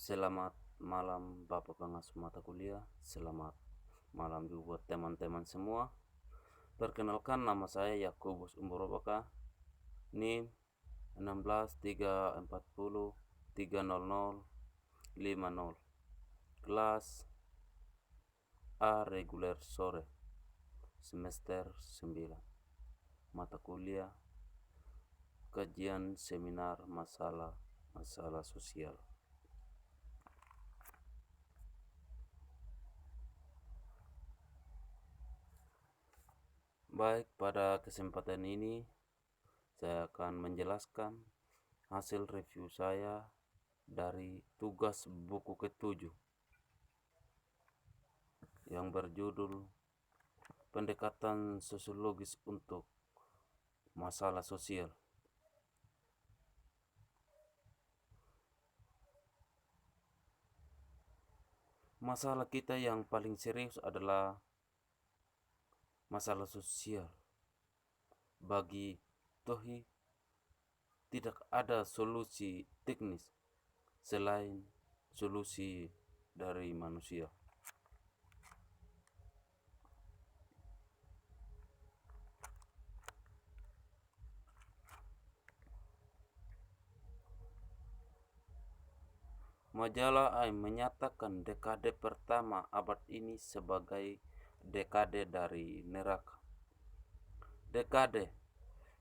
Selamat malam Bapak pengasuh mata kuliah, selamat malam juga buat teman-teman semua. Perkenalkan, nama saya Yakubus Umborobaka, NIM 16 340 300 50, kelas A reguler sore, semester 9, mata kuliah kajian seminar masalah sosial. Baik, pada kesempatan ini saya akan menjelaskan hasil review saya dari tugas buku ke-7 yang berjudul Pendekatan Sosiologis untuk Masalah Sosial. Masalah kita yang paling serius adalah masalah sosial. Bagi Tohi, tidak ada solusi teknis selain solusi dari manusia. Majalah AI menyatakan dekade pertama abad ini sebagai dekade dari neraka. Dekade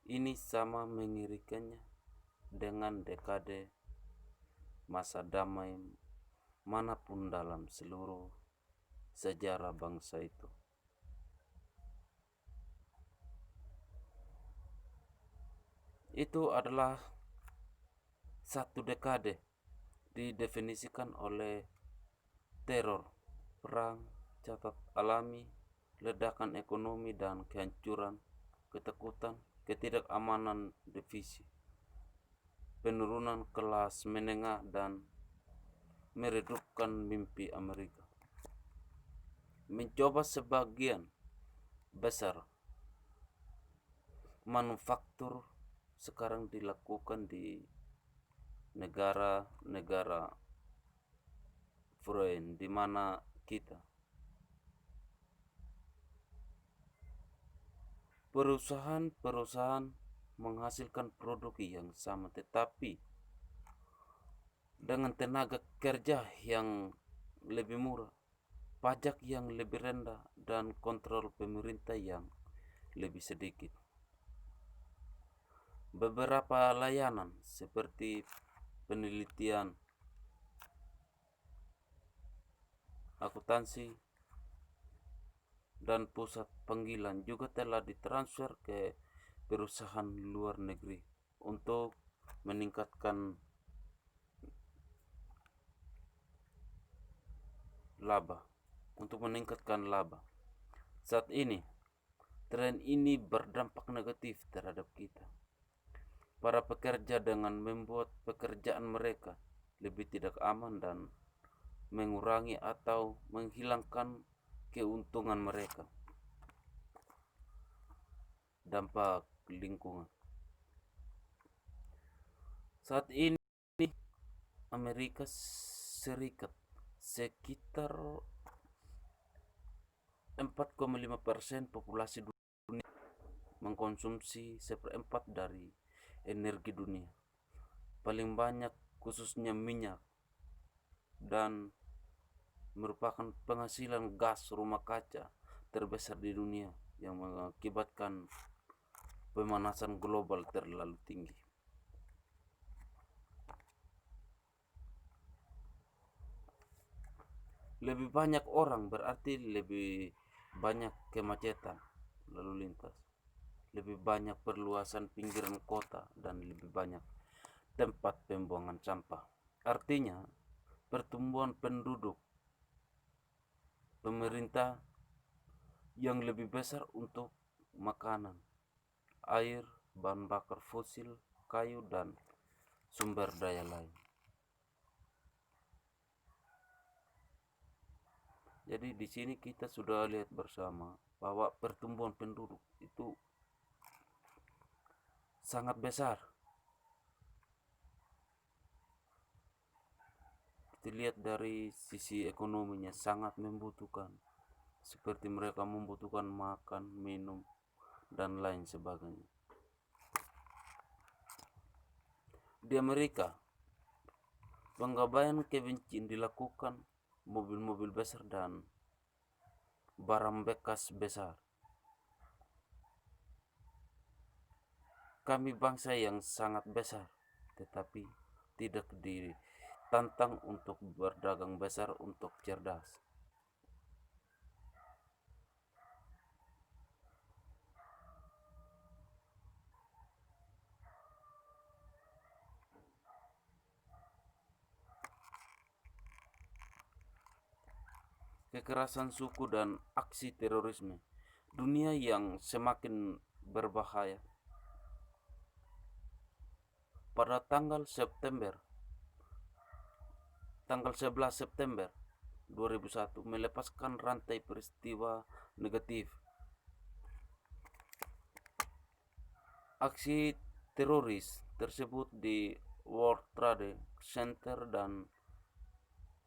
ini sama mengerikannya dengan dekade masa damai manapun dalam seluruh sejarah bangsa itu. Itu adalah satu dekade didefinisikan oleh teror, perang, catat alami, ledakan ekonomi dan kehancuran, ketakutan, ketidakamanan divisi, penurunan kelas menengah dan meredupkan mimpi Amerika. Mencoba sebagian besar manufaktur sekarang dilakukan di negara-negara foreign, di mana kita perusahaan menghasilkan produk yang sama tetapi dengan tenaga kerja yang lebih murah, pajak yang lebih rendah, dan kontrol pemerintah yang lebih sedikit. Beberapa layanan seperti penelitian, akuntansi, dan pusat panggilan juga telah ditransfer ke perusahaan luar negeri untuk meningkatkan laba. Saat ini, tren ini berdampak negatif terhadap kita, para pekerja, dengan membuat pekerjaan mereka lebih tidak aman dan mengurangi atau menghilangkan keuntungan mereka. Dampak lingkungan. Saat ini Amerika Serikat sekitar 4,5% populasi dunia mengkonsumsi 1/4 dari energi dunia, paling banyak khususnya minyak, dan merupakan penghasilan gas rumah kaca terbesar di dunia yang mengakibatkan pemanasan global terlalu tinggi. Lebih banyak orang berarti lebih banyak kemacetan lalu lintas, lebih banyak perluasan pinggiran kota, dan lebih banyak tempat pembuangan sampah. Artinya, pertumbuhan penduduk, pemerintah yang lebih besar untuk makanan, air, bahan bakar fosil, kayu, dan sumber daya lain. Jadi di sini kita sudah lihat bersama bahwa pertumbuhan penduduk itu sangat besar. dilihat dari sisi ekonominya sangat membutuhkan, seperti mereka membutuhkan makan, minum, dan lain sebagainya. Di Amerika, penggabaian kebencian dilakukan mobil-mobil besar dan barang bekas besar. Kami bangsa yang sangat besar, tetapi tidak ditantang untuk berdagang besar untuk cerdas. Kekerasan suku dan aksi terorisme, dunia yang semakin berbahaya. Pada tanggal 11 September 2001 melepaskan rantai peristiwa negatif. Aksi teroris tersebut di World Trade Center dan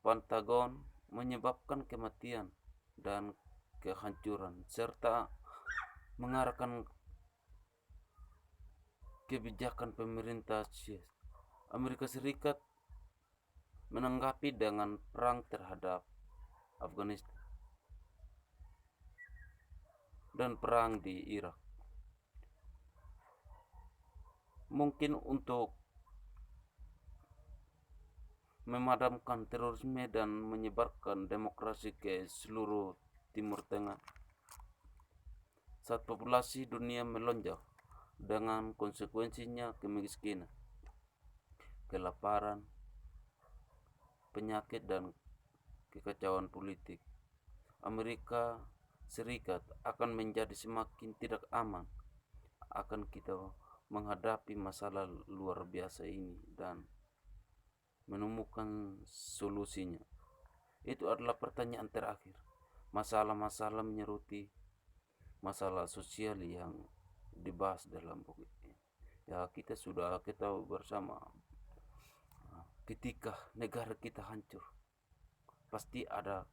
Pentagon menyebabkan kematian dan kehancuran serta mengarahkan kebijakan pemerintah Amerika Serikat menanggapi dengan perang terhadap Afghanistan dan perang di Irak. Mungkin untuk memadamkan terorisme dan menyebarkan demokrasi ke seluruh Timur Tengah. Saat populasi dunia melonjak dengan konsekuensinya kemiskinan, kelaparan, penyakit dan kekacauan politik, Amerika Serikat akan menjadi semakin tidak aman. Akan kita menghadapi masalah luar biasa ini dan menemukan solusinya. Itu adalah pertanyaan terakhir. Masalah-masalah menyeruti masalah sosial yang dibahas dalam buku ini. Ya, kita sudah ketahui bersama, ketika negara kita hancur, pasti ada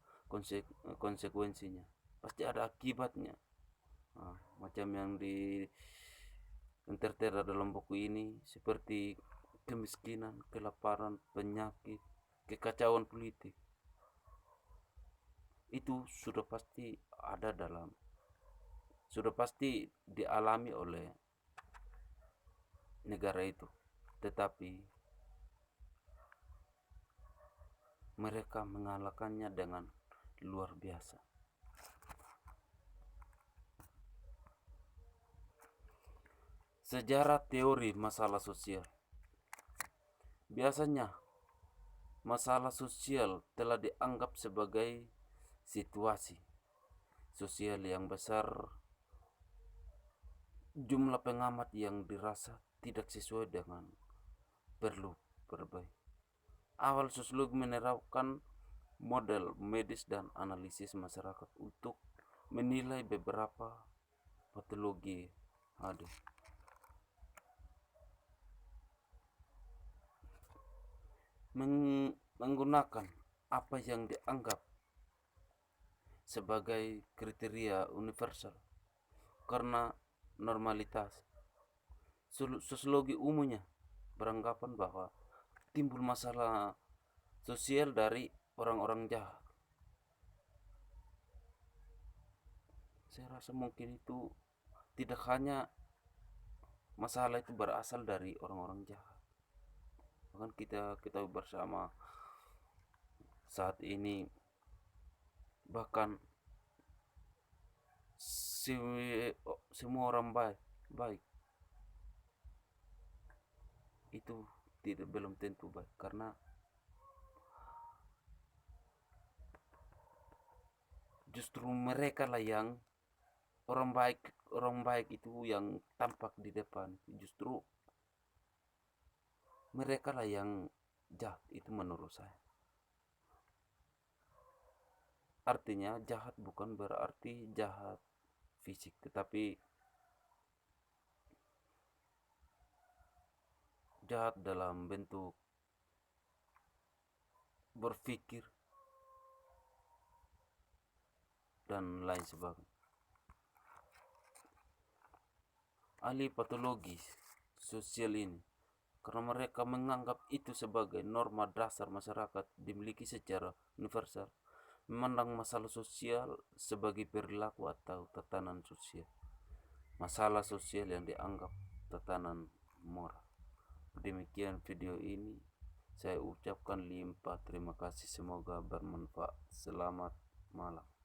konsekuensinya, pasti ada akibatnya. Macam yang tertera dalam buku ini, seperti kemiskinan, kelaparan, penyakit, kekacauan politik. Itu sudah pasti ada sudah pasti dialami oleh negara itu. Tetapi mereka mengalahkannya dengan luar biasa. Sejarah teori masalah sosial. Biasanya masalah sosial telah dianggap sebagai situasi sosial yang besar. Jumlah pengamat yang dirasa tidak sesuai dengan perlu perbaiki. Awal sosiologi menerapkan model medis dan analisis masyarakat untuk menilai beberapa patologi ada. Menggunakan apa yang dianggap sebagai kriteria universal karena normalitas. Sosiologi umumnya beranggapan bahwa timbul masalah sosial dari orang-orang jahat. Saya rasa mungkin itu tidak hanya masalah itu berasal dari orang-orang jahat. Bahkan kita ketahui bersama saat ini, bahkan semua orang baik itu belum tentu baik, karena justru mereka lah yang orang baik itu yang tampak di depan, justru mereka lah yang jahat. Itu menurut saya. Artinya jahat bukan berarti jahat fisik, tetapi jahat dalam bentuk berpikir, dan lain sebagainya. Ahli patologi sosial ini karena mereka menganggap itu sebagai norma dasar masyarakat dimiliki secara universal, memandang masalah sosial sebagai perilaku atau tatanan sosial, masalah sosial yang dianggap tatanan moral. Demikian video ini, saya ucapkan limpah terima kasih, semoga bermanfaat. Selamat malam.